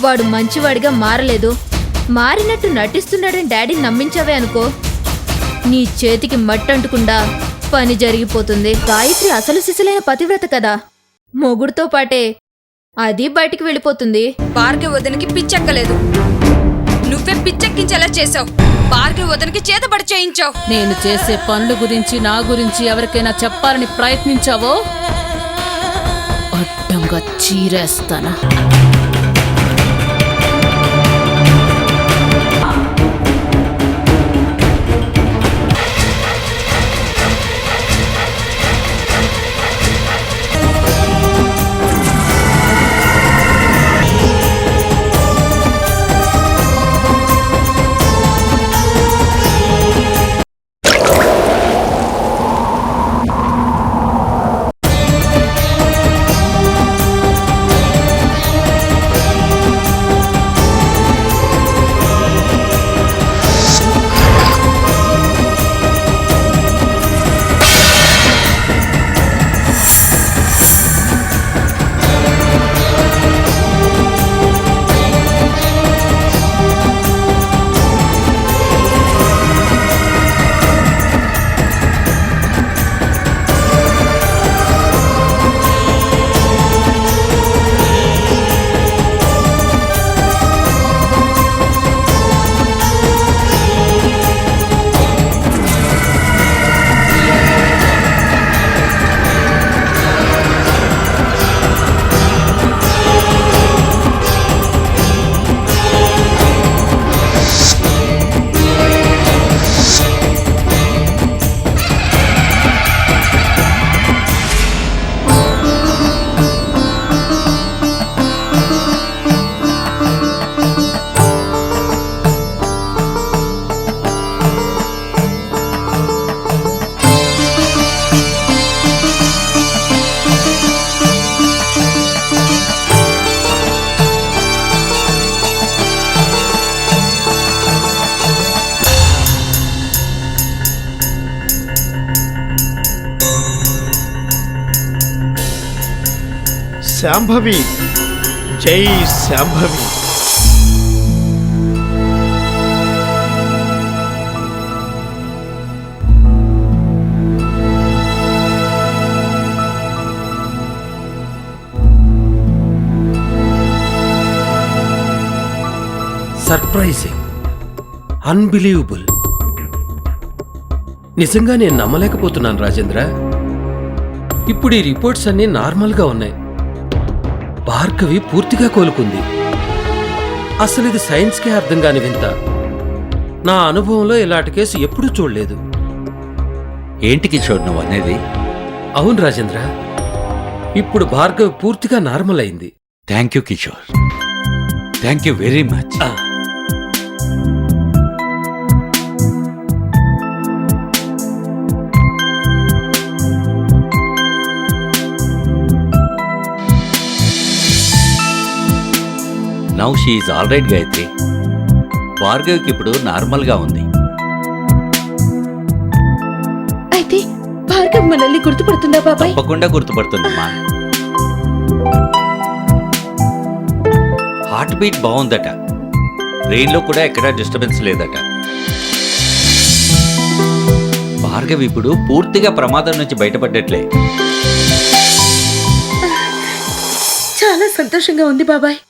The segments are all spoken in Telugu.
వాడు మంచివాడిగా మారలేదు, మారినట్టు నటిస్తున్నాడని డాడీని నమ్మించావే అనుకో, నీ చేతికి మట్టంటుకుండా పని జరిగిపోతుంది. గాయత్రి అసలు సిసలైన పతివ్రత కదా, మొగుడుతో పాటే అది బయటికి వెళ్ళిపోతుంది. భార్గవి వదనికి పిచ్చెక్కలేదు, నువ్వే పిచ్చెక్కించేలా చేసావు. భార్గవి వదనికి చేతబడి చేయించావు. నేను చేసే పనుల గురించి నా గురించి ఎవరికైనా చెప్పాలని ప్రయత్నించావో అడ్డంగా చీరేస్తానా. శాంభవి, జై శాంభవి. Surprising, unbelievable. నిజంగా నేను నమ్మలేకపోతున్నాను రాజేంద్ర. ఇప్పుడు ఈ రిపోర్ట్స్ అన్నీ నార్మల్గా ఉన్నాయి. భార్గవి పూర్తిగా కోలుకుంది. అసలు ఇది సైన్స్కే అర్థం కాని వింత. నా అనుభవంలో ఇలాంటి కేసు ఎప్పుడూ చూడలేదు. ఏంటి కిషోర్ నువ్వు అనేది? అవును రాజేంద్ర, ఇప్పుడు భార్గవి పూర్తిగా నార్మల్ అయింది. Thank you Kishore, thank you very much. Now she is all right Gayatri. భార్గవికి ఇప్పుడు నార్మల్గా ఉంది. అయితే భార్గవ్ మనల్ని గుర్తుపడుతుందా బాబాయ్? తప్పకుండా గుర్తుపడుతుందమ్మా. హార్ట్ బీట్ బాగుందట, బ్రెయిన్లో కూడా ఎక్కడా డిస్టర్బెన్స్ లేదట. భార్గవి ఇప్పుడు పూర్తిగా ప్రమాదం నుంచి బయటపడ్డట్లే. చాలా సంతోషంగా ఉంది బాబాయ్.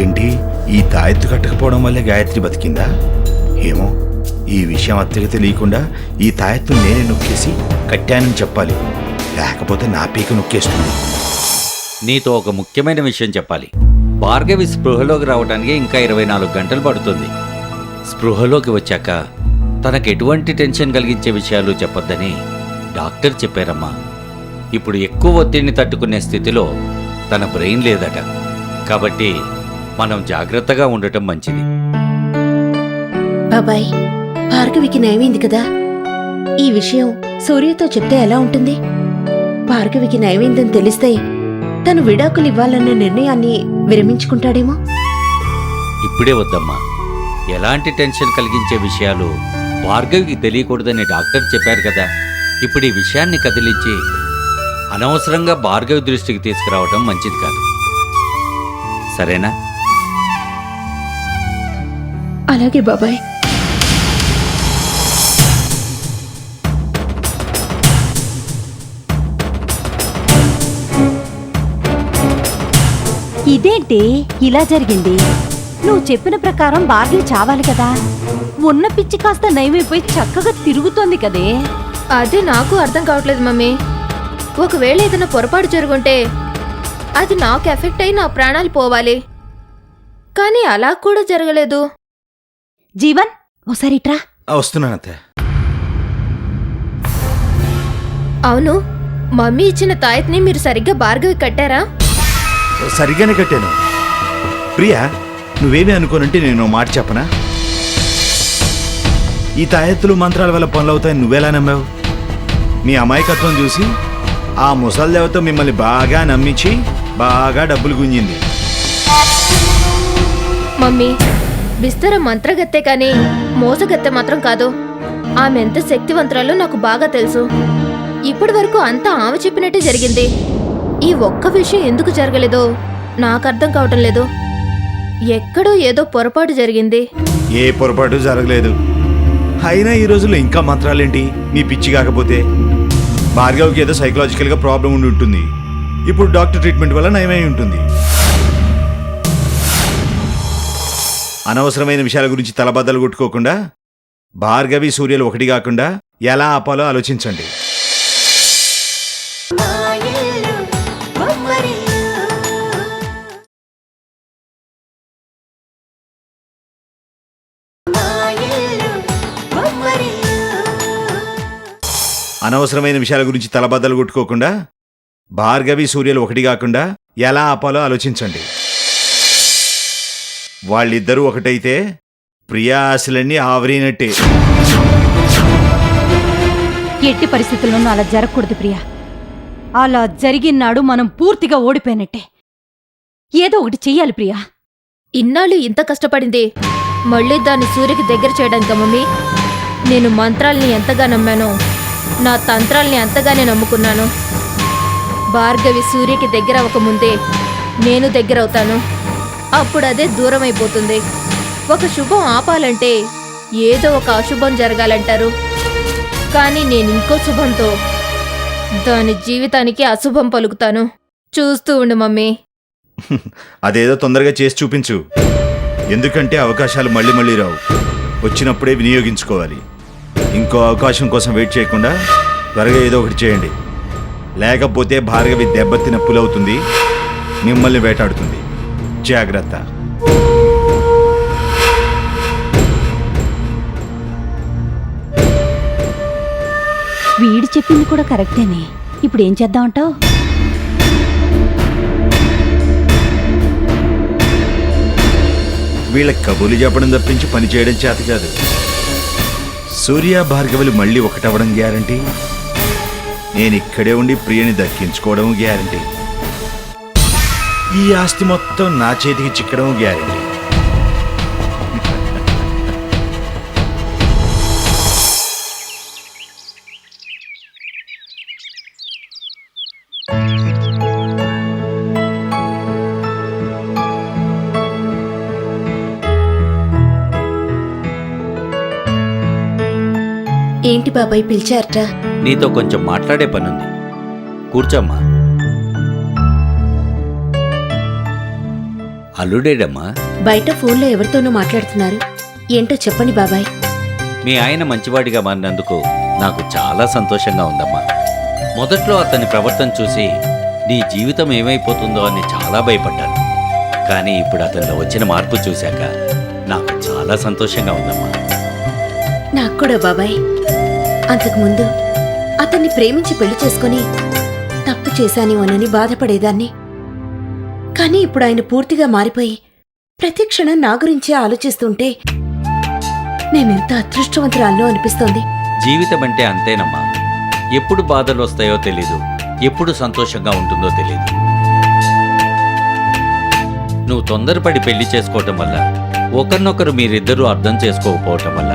ఏంటి, ఈ తాయెత్తు కట్టకపోవడం వల్లే గాయత్రి బతికిందా? ఏమో, ఈ విషయం అత్తకి తెలియకుండా ఈ తాయెత్తు నేనే నొక్కేసి కట్టానని చెప్పాలి, లేకపోతే నా పీక నొక్కేస్తుంది. నీతో ఒక ముఖ్యమైన విషయం చెప్పాలి. భార్గవి స్పృహలోకి రావడానికి ఇంకా 24 గంటలు పడుతుంది. స్పృహలోకి వచ్చాక తనకు ఎటువంటి టెన్షన్ కలిగించే విషయాలు చెప్పొద్దని డాక్టర్ చెప్పారమ్మా. ఇప్పుడు ఎక్కువ ఒత్తిడిని తట్టుకునే స్థితిలో తన బ్రెయిన్ లేదట. కాబట్టి మనం జాగ్రత్తగా ఉండటం మంచిది. బాబాయ్, భార్గవికి నయమైంది కదా. ఈ విషయం సూర్యతో చెప్తే ఎలా ఉంటుంది? భార్గవికి నయమైందని తెలిస్తే తను విడాకులు ఇవ్వాలన్న నిర్ణయాన్ని విరమించుకుంటాడేమో. ఇప్పుడే వద్దమ్మా. ఎలాంటి టెన్షన్ కలిగించే విషయాలు భార్గవికి తెలియకూడదని డాక్టర్ చెప్పారు కదా. ఇప్పుడు ఈ విషయాన్ని కదిలించి అనవసరంగా భార్గవి దృష్టికి తీసుకురావడం మంచిది కాదు. సరేనా? అలాగే బాబాయ్. ఇదేంటి ఇలా జరిగింది? నువ్వు చెప్పిన ప్రకారం భార్గవి చావాలి కదా. ఉన్న పిచ్చి కాస్త నయమైపోయి చక్కగా తిరుగుతోంది కదే. అదే నాకు అర్థం కావట్లేదు మమ్మీ. ఒకవేళ ఏదైనా పొరపాటు జరుగుంటే అది నాకు ఎఫెక్ట్ అయి నా ప్రాణాలు పోవాలి. కానీ అలా కూడా జరగలేదు. జీవన్, ఓసారి ఇట్రా. వస్తున్నాను అత్తయ్య. అవును, మమ్మీ ఇచ్చిన తాయత్ని మీరు సరిగ్గా భార్గవి కట్టారా? సరిగ్గానే కట్టాను. ప్రియా, నువ్వేమీ అనుకోనంటే నేను ఓ మాట చెప్పనా? ఈ తాయెత్తులు మంత్రాల వల్ల పనులవుతాయని నువ్వెలా నమ్మావు? నీ అమాయకత్వం చూసి ఆ ముసల్దేవత మిమ్మల్ని బాగా నమ్మించి బాగా డబ్బులు గుంజింది. మమ్మీ, బిస్తర మంత్రగత్తె కానీ మోసగత్తె మాత్రం కాదు. ఆమె ఎంత శక్తివంతురాలో నాకు బాగా తెలుసు. ఇప్పటి వరకు అంతా ఆమె చెప్పినట్టే జరిగింది. ఈ ఒక్క విషయం ఎందుకు జరగలేదో నాకు అర్థం కావటం లేదు. ఎక్కడో ఏదో పొరపాటు జరిగింది. ఏ పొరపాటు జరగలేదు. అయినా ఈ రోజుల్లో ఇంకా మంత్రాలేంటి? మీ పిచ్చి కాకపోతే భార్గవ్కి ఏదో సైకలాజికల్గా ప్రాబ్లం ఉండి ఉంటుంది. ఇప్పుడు డాక్టర్ ట్రీట్మెంట్ వల్ల నయమై ఉంటుంది. అనవసరమైన విషయాల గురించి తలబద్దలు కొట్టుకోకుండా భార్గవి సూర్యలు ఒకటి కాకుండా ఎలా ఆపాలో ఆలోచించండి. అనవసరమైన విషయాల గురించి తలబద్దలు కొట్టుకోకుండా భార్గవి సూర్యలు ఒకటి కాకుండా ఎలా ఆపాలో ఆలోచించండి. వాళ్ళిద్దరూ ఒకటైతే ప్రియా ఆశలన్నీ ఆవరినట్టే. ఎట్టి పరిస్థితుల్లోనూ అలా జరగకూడదు ప్రియా. అలా జరిగినాడు మనం పూర్తిగా ఓడిపోయినట్టే. ఏదో ఒకటి చెయ్యాలి ప్రియా. ఇన్నాళ్ళు ఇంత కష్టపడింది మళ్ళీ దాన్ని సూర్యకి దగ్గర చేయడానికి మమ్మీ. నేను మంత్రాల్ని ఎంతగా నమ్మానో నా తంత్రాల్ని అంతగానే నమ్ముకున్నాను. భార్గవి సూర్యకి దగ్గర అవ్వకముందే నేను దగ్గరవుతాను. అప్పుడు అదే దూరం అయిపోతుంది. ఒక శుభం ఆపాలంటే ఏదో ఒక అశుభం జరగాలంటారు. కానీ నేను ఇంకో శుభంతో దాని జీవితానికి అశుభం పలుకుతాను. చూస్తూ ఉండు మమ్మీ. అదేదో తొందరగా చేసి చూపించు. ఎందుకంటే అవకాశాలు మళ్ళీ మళ్ళీ రావు. వచ్చినప్పుడే వినియోగించుకోవాలి. ఇంకో అవకాశం కోసం వెయిట్ చేయకుండా త్వరగా ఏదో ఒకటి చేయండి. లేకపోతే భార్గవి దెబ్బతిన పులవుతుంది, మిమ్మల్ని వేటాడుతుంది. జాగ్రత్త. వీడు చెప్పింది కూడా కరెక్టేనే. ఇప్పుడు ఏం చేద్దామంటావు? వీళ్ళకి కబుర్లు చెప్పడం తప్పించి పని చేయడం చేత కాదు. సూర్య భార్గవులు మళ్ళీ ఒకటవడం గ్యారంటీ. నేను ఇక్కడే ఉండి ప్రియని దక్కించుకోవడం గ్యారంటీ. ఈ ఆస్తి మొత్తం నా చేతికి చిక్కడం గ్యారంటీ. ఏంటి బాబాయ్ పిలిచారట? నీతో కొంచెం మాట్లాడే పనుంది. కూర్చోమ్మా. అల్లుడేడమ్మా? బయట ఫోన్లో ఎవరితోనూ మాట్లాడుతున్నారు. ఏంటో చెప్పండి బాబాయ్. మీ ఆయన మంచివాడిగా మారినందుకు నాకు చాలా సంతోషంగా ఉందమ్మా. మొదట్లో అతని ప్రవర్తన చూసి నీ జీవితం ఏమైపోతుందో అని చాలా భయపడ్డాను. కానీ ఇప్పుడు అతనిలో వచ్చిన మార్పు చూశాక నాకు చాలా సంతోషంగా ఉందమ్మా. నాకు కూడా బాబాయ్. అంతకుముందు అతన్ని ప్రేమించి పెళ్లి చేసుకుని తప్పు చేశానేమోనని బాధపడేదాన్ని. కానీ ఇప్పుడు ఆయన పూర్తిగా మారిపోయి ప్రతి క్షణం నా గురించే ఆలోచిస్తుంటే నేనెంత అదృష్టవంతురాల్లో అనిపిస్తోంది. జీవితం అంటే అంతేనమ్మా. ఎప్పుడు బాధలు వస్తాయో తెలీదు, ఎప్పుడు సంతోషంగా ఉంటుందో తెలీదు. నువ్వు తొందరపడి పెళ్లి చేసుకోవటం వల్ల, ఒకరినొకరు మీరిద్దరూ అర్థం చేసుకోకపోవటం వల్ల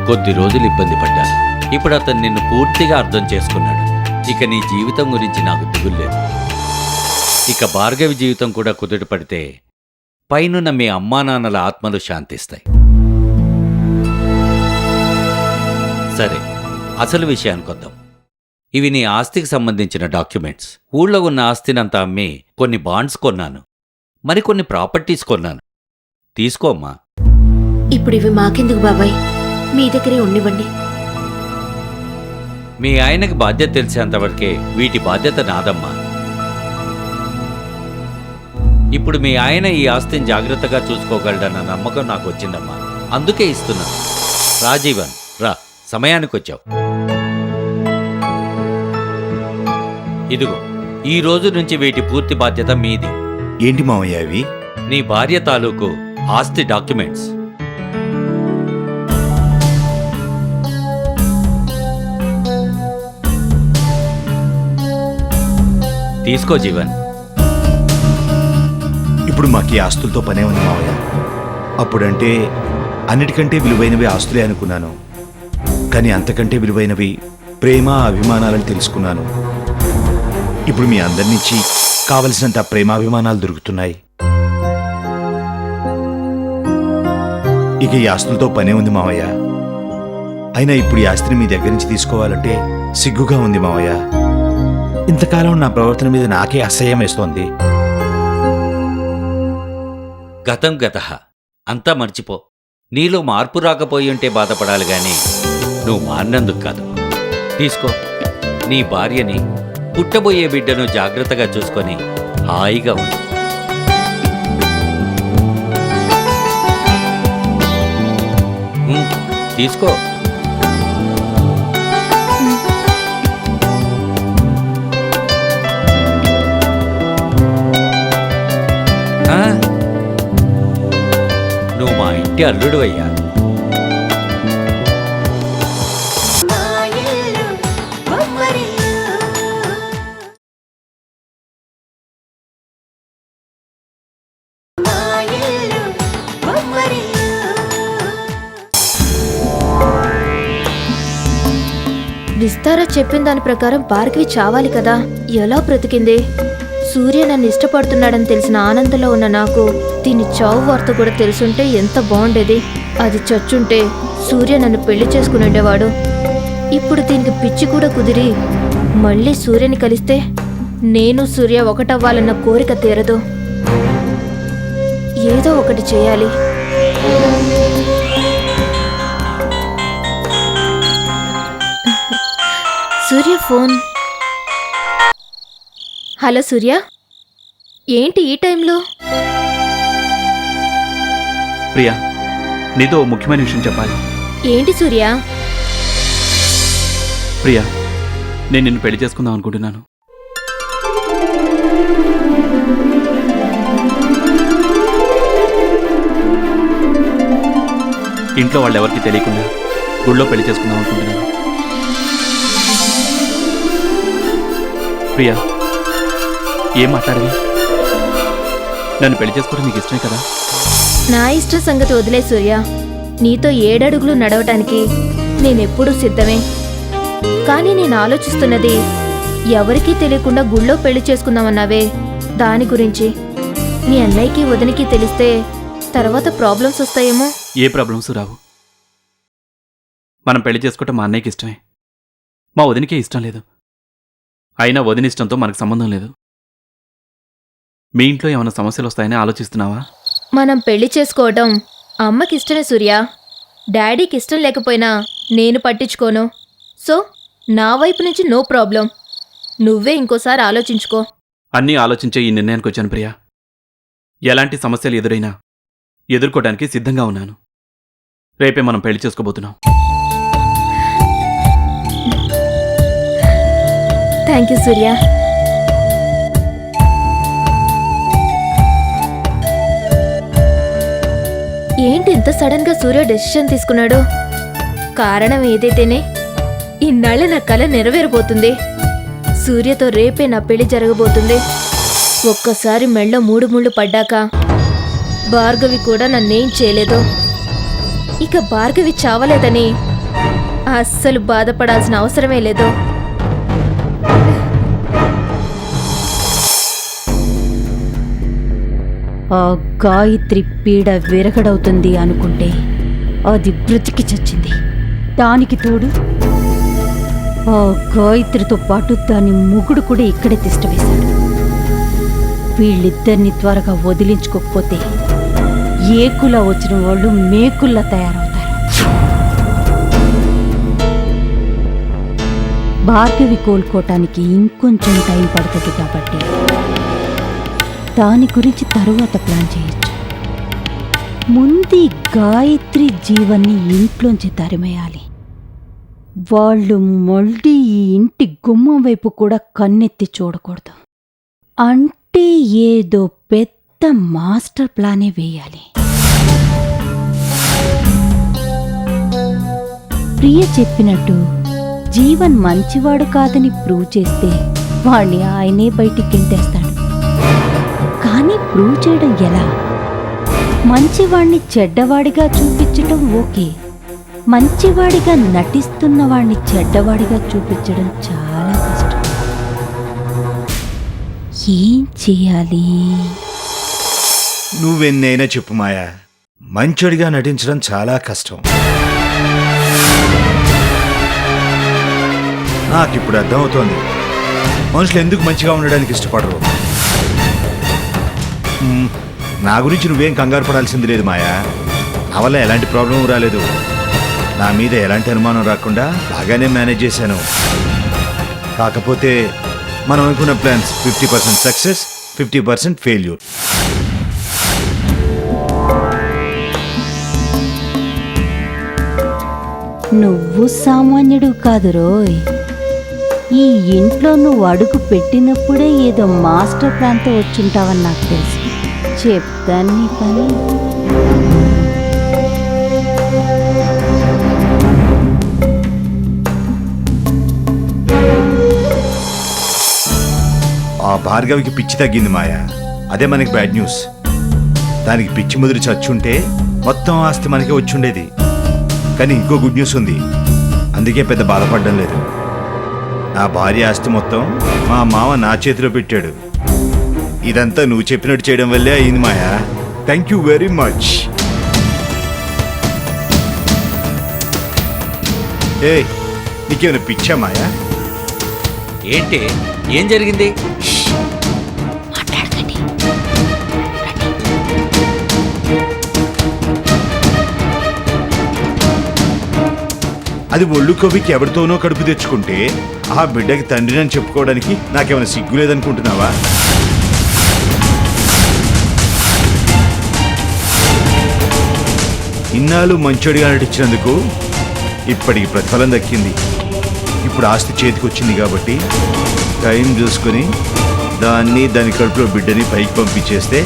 కొద్ది రోజులు ఇబ్బంది పడ్డాను. ఇప్పుడు అతను నిన్ను పూర్తిగా అర్థం చేసుకున్నాడు. ఇక నీ జీవితం గురించి నాకు దిగులేదు. ఇక భార్గవి జీవితం కూడా కుదుట పడితే పైనున్న మీ అమ్మానాన్నల ఆత్మలు శాంతిస్తాయి. సరే, అసలు విషయానికి వద్దాం. ఇవి నీ ఆస్తికి సంబంధించిన డాక్యుమెంట్స్. ఊళ్ళో ఉన్న ఆస్తినంతా అమ్మి కొన్ని బాండ్స్ కొన్నాను, మరికొన్ని ప్రాపర్టీస్ కొన్నాను. తీసుకోమ్మా. ఇప్పుడు ఇవి మాకెందుకు బాబాయ్, మీ దగ్గరే ఉండివ్వండి. మీ ఆయనకి బాధ్యత తెలిసేంతవరకే వీటి బాధ్యత నాదమ్మా. ఇప్పుడు మీ ఆయన ఈ ఆస్తిని జాగ్రత్తగా చూసుకోగలడన్న నమ్మకం నాకు వచ్చిందమ్మా. అందుకే ఇస్తున్నాను. రాజీవన్, రా, సమయానికి వచ్చావు. ఇదిగో, ఈ రోజు నుంచి వీటి పూర్తి బాధ్యత మీది. ఏంటి మావయ్య అవి? నీ భార్య తాలూకు ఆస్తి డాక్యుమెంట్స్. తీసుకో జీవన్. ఇప్పుడు మాకు ఈ ఆస్తులతో పనే ఉంది మావయ్య. అప్పుడంటే అన్నిటికంటే విలువైనవి ఆస్తులే అనుకున్నాను, కానీ అంతకంటే విలువైనవి ప్రేమ, అభిమానాలని తెలుసుకున్నాను. ఇప్పుడు మీ అందరి నుంచి కావలసినంత ప్రేమాభిమానాలు దొరుకుతున్నాయి. ఇక ఈ ఆస్తులతో పనే ఉంది మావయ్య. అయినా ఇప్పుడు ఈ ఆస్తిని మీ దగ్గర నుంచి తీసుకోవాలంటే సిగ్గుగా ఉంది మావయ్య. ఇంతకాలం నా ప్రవర్తన మీద నాకే అసహ్యం వేస్తోంది. గతం గతః, అంతా మర్చిపో. నీలో మార్పు రాకపోయి ఉంటే బాధపడాలి గాని నువ్వు మారినందుకు కాదు. తీసుకో. నీ భార్యని, పుట్టబోయే బిడ్డను జాగ్రత్తగా చూసుకొని హాయిగా ఉంది. తీసుకో. నువ్వు మా ఇంటి అల్లుడు అయ్యా. విస్తారా చెప్పిన దాని ప్రకారం భార్గవి చావాలి కదా. ఎలా బ్రతికింది? సూర్య నన్ను ఇష్టపడుతున్నాడని తెలిసిన ఆనందంలో ఉన్న నాకు దీని చావు వార్త కూడా తెలుసుంటే ఎంత బాగుండేది. అది చచ్చుంటే సూర్య నన్ను పెళ్లి చేసుకుని ఉండేవాడు. ఇప్పుడు దీనికి పిచ్చి కూడా కుదిరి మళ్ళీ సూర్యని కలిస్తే నేను సూర్య ఒకటవ్వాలన్న కోరిక తీరదు. ఏదో ఒకటి చేయాలి. సూర్య ఫోన్. హలో సూర్య, ఏంటి ఈ టైంలో? ప్రియా, నీతో ఓ ముఖ్యమైన విషయం చెప్పాలి. ఏంటి సూర్య? ప్రియా, నేను నిన్ను పెళ్లి చేసుకుందాం అనుకుంటున్నాను. ఇంట్లో వాళ్ళు ఎవరికి తెలియకుండా గుళ్ళో పెళ్లి చేసుకుందాం అనుకుంటున్నాను. ప్రియా, ఏం మాట్లాడవి? నన్ను పెళ్లి చేసుకోవడం నీకు ఇష్టమే కదా? నా ఇష్టం సంగతి వదిలే సూర్య. నీతో 7 అడుగులు నడవటానికి నేనెప్పుడూ సిద్ధమే. కానీ నేను ఆలోచిస్తున్నది ఎవరికీ తెలియకుండా గుళ్ళో పెళ్లి చేసుకుందామన్నావే, దాని గురించి. మీ అన్నయ్యకి వదినికి తెలిస్తే తర్వాత ప్రాబ్లమ్స్ వస్తాయేమో. ఏ ప్రాబ్లమ్స్ రావు. మనం పెళ్లి చేసుకోవటం మా అన్నయ్యకి ఇష్టమే, మా వదినికే ఇష్టం లేదు. అయినా వదిన ఇష్టంతో మనకు సంబంధం లేదు. మీ ఇంట్లో ఏమైనా సమస్యలు వస్తాయని ఆలోచిస్తున్నావా? మనం పెళ్లి చేసుకోవడం అమ్మకి ఇష్టమే సూర్య. డాడీకి ఇష్టం లేకపోయినా నేను పట్టించుకోను. సో నా వైపు నుంచి నో ప్రాబ్లం. నువ్వే ఇంకోసారి ఆలోచించుకో. అన్నీ ఆలోచించే ఈ నిర్ణయానికి వచ్చాను ప్రియా. ఎలాంటి సమస్యలు ఎదురైనా ఎదుర్కోవడానికి సిద్ధంగా ఉన్నాను. రేపే మనం పెళ్లి చేసుకోబోతున్నాం. థ్యాంక్ యూ సూర్య. ఏంటి ఇంత సడన్ గా సూర్య డెసిషన్ తీసుకున్నాడు? కారణం ఏదైతేనే ఇన్నాళ్ళ నా కల నెరవేరబోతుంది. సూర్యతో రేపే నా పెళ్లి జరగబోతుంది. ఒక్కసారి మెళ్ళ 3 ముళ్ళు పడ్డాక భార్గవి కూడా నన్నేం చేయలేదు. ఇక భార్గవి చావలేదని అస్సలు బాధపడాల్సిన అవసరమే లేదు. ఆ గాయత్రి పీడ విరగడవుతుంది అనుకుంటే అది బ్రతికి చచ్చింది. దానికి తోడు ఆ గాయత్రితో పాటు దాని మొగుడు కూడా ఇక్కడే తిష్టవేశాడు. వీళ్ళిద్దరిని త్వరగా వదిలించుకోకపోతే ఏకులా వచ్చిన వాళ్ళు మేకుల్లా తయారవుతారు. భార్గవి కోలుకోవటానికి ఇంకొంచెం టైం పడుతుంది కాబట్టి దాని గురించి తరువాత ప్లాన్ చేయొచ్చు. ముందు గాయత్రి జీవన్ని ఇంట్లోంచి తరిమేయాలి. వాళ్ళు మళ్ళీ ఈ ఇంటి గుమ్మం వైపు కూడా కన్నెత్తి చూడకూడదు. అంటే ఏదో పెద్ద మాస్టర్ ప్లానే వేయాలి. ప్రియ చెప్పినట్టు జీవన్ మంచివాడు కాదని ప్రూవ్ చేస్తే వాణ్ణి ఆయనే బయటికి గెంటేస్తాడు. కానీ ప్రూవ్ చేయడం ఎలా? మంచివాణ్ణి చెడ్డవాడిగా చూపించటం ఓకే, మంచివాడిగా నటిస్తున్న వాణ్ణి చెడ్డవాడిగా చూపించడం చాలా కష్టం. ఏం చేయాలి? నువ్వెన్నైనా చెప్పు మాయా, మంచోడిగా నటించడం చాలా కష్టం. నాకిప్పుడు అర్థమవుతోంది మనుషులు ఎందుకు మంచిగా ఉండడానికి ఇష్టపడరు. నా గురించి నువ్వేం కంగారు పడాల్సింది లేదు మాయా. నా వల్ల ఎలాంటి ప్రాబ్లం రాలేదు. నా మీద ఎలాంటి అనుమానం రాకుండా బాగానే మేనేజ్ చేశాను. కాకపోతే మనం అనుకున్న ప్లాన్స్ 50% సక్సెస్, 50% ఫెయిల్యూర్. నువ్వు సామాన్యుడు కాదు రోయ్. ఈ ఇంట్లో నువ్వు అడుగు పెట్టినప్పుడే ఏదో మాస్టర్ ప్లాన్తో వచ్చుంటావని నాకు తెలుసు. చెప్తాను నీ పని. ఆ భార్గవికి పిచ్చి తగ్గింది మాయా, అదే మనకి బ్యాడ్ న్యూస్. దానికి పిచ్చి ముదిరి చచ్చుంటే మొత్తం ఆస్తి మనకే వచ్చుండేది. కానీ ఇంకో గుడ్ న్యూస్ ఉంది, అందుకే పెద్ద బాధపడడం లేదు. నా భార్య ఆస్తి మొత్తం మా మామ నా చేతిలో పెట్టాడు. ఇదంతా నువ్వు చెప్పినట్టు చేయడం వల్లే అయింది Maya. Thank you very much. ఏ నీకేమైనా పిచ్చా మాయా? ఏంటి, ఏం జరిగింది? అది ఒళ్ళు కొవ్వికి ఎవరితోనో కడుపు తెచ్చుకుంటే ఆ బిడ్డకి తండ్రిని చెప్పుకోవడానికి నాకేమైనా సిగ్గు లేదనుకుంటున్నావా? ఇన్నాళ్ళు మంచోడిగా నటించినందుకు ఇప్పటికి ప్రతిఫలం దక్కింది. ఇప్పుడు ఆస్తి చేతికి వచ్చింది కాబట్టి టైం చూసుకొని దాన్ని దాని కడుపులో బిడ్డని పైకి పంపించేస్తే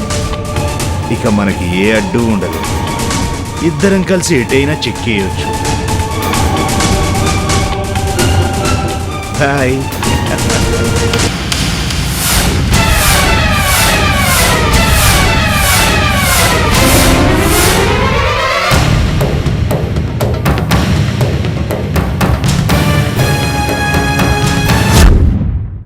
ఇక మనకి ఏ అడ్డు ఉండదు. ఇద్దరం కలిసి ఎటైనా చెక్కేయచ్చు. బాయ్.